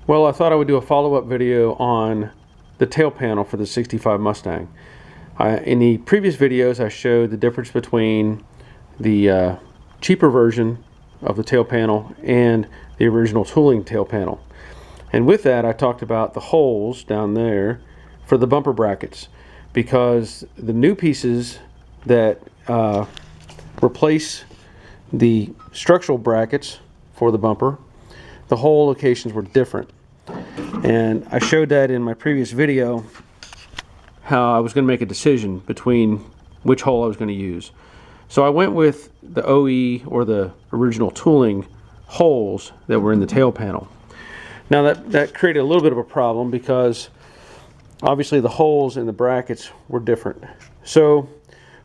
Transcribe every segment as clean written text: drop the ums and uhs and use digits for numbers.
Well, I thought I would do a follow-up video on the tail panel for the 65 Mustang. In the previous videos I showed the difference between the cheaper version of the tail panel and the original tooling tail panel. And with that I talked about the holes down there for the bumper brackets, because the new pieces that replace the structural brackets for the bumper, the hole locations were different. And I showed that in my previous video, how I was going to make a decision between which hole I was going to use. So I went with the OE, or the original tooling holes that were in the tail panel. Now that created a little bit of a problem, because obviously the holes in the brackets were different. So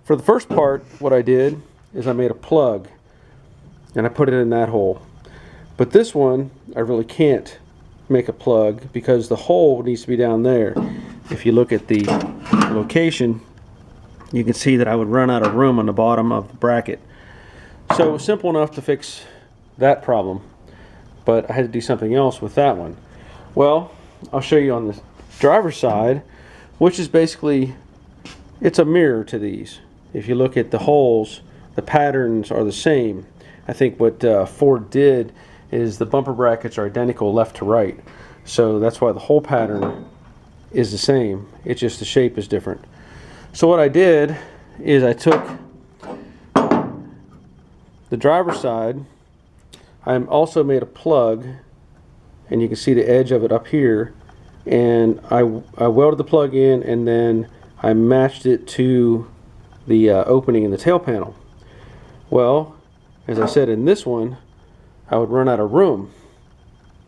for the first part, what I did is I made a plug and I put it in that hole. But this one I really can't make a plug because the hole needs to be down there. If you look at the location, you can see that I would run out of room on the bottom of the bracket. So it was simple enough to fix that problem, but I had to do something else with that one. Well, I'll show you on the driver's side, which is basically, it's a mirror to these. If you look at the holes, the patterns are the same. I think what Ford did is the bumper brackets are identical left to right, so that's why the hole pattern is the same. It's just the shape is different. So what I did is I took the driver's side, I also made a plug, and you can see the edge of it up here, and I welded the plug in, and then I matched it to the opening in the tail panel. Well, as I said, in this one I would run out of room.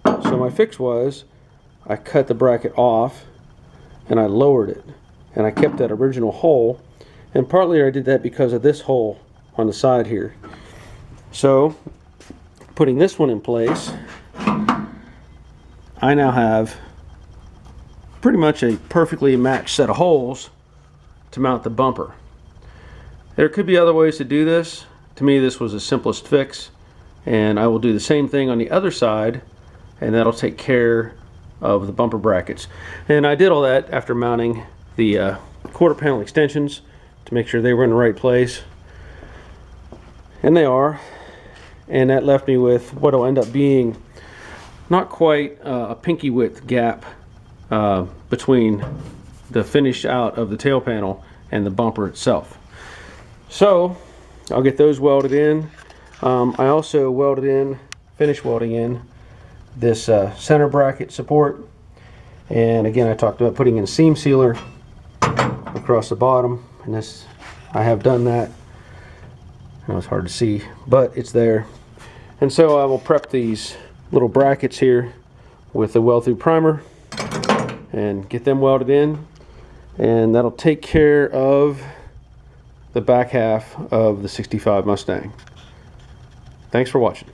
So my fix was I cut the bracket off and I lowered it, and I kept that original hole, and partly I did that because of this hole on the side here. So putting this one in place, I now have pretty much a perfectly matched set of holes to mount the bumper. There could be other ways to do this. To me, this was the simplest fix, and I will do the same thing on the other side, and that'll take care of the bumper brackets. And I did all that after mounting the quarter panel extensions to make sure they were in the right place, and they are. And that left me with what will end up being not quite a pinky width gap between the finish out of the tail panel and the bumper itself. So I'll get those welded in. I also finished welding in this center bracket support, and again I talked about putting in seam sealer across the bottom, and this, I have done that. I know it's hard to see, but it's there. And so I will prep these little brackets here with the weld through primer and get them welded in, and that'll take care of the back half of the 65 Mustang. Thanks for watching.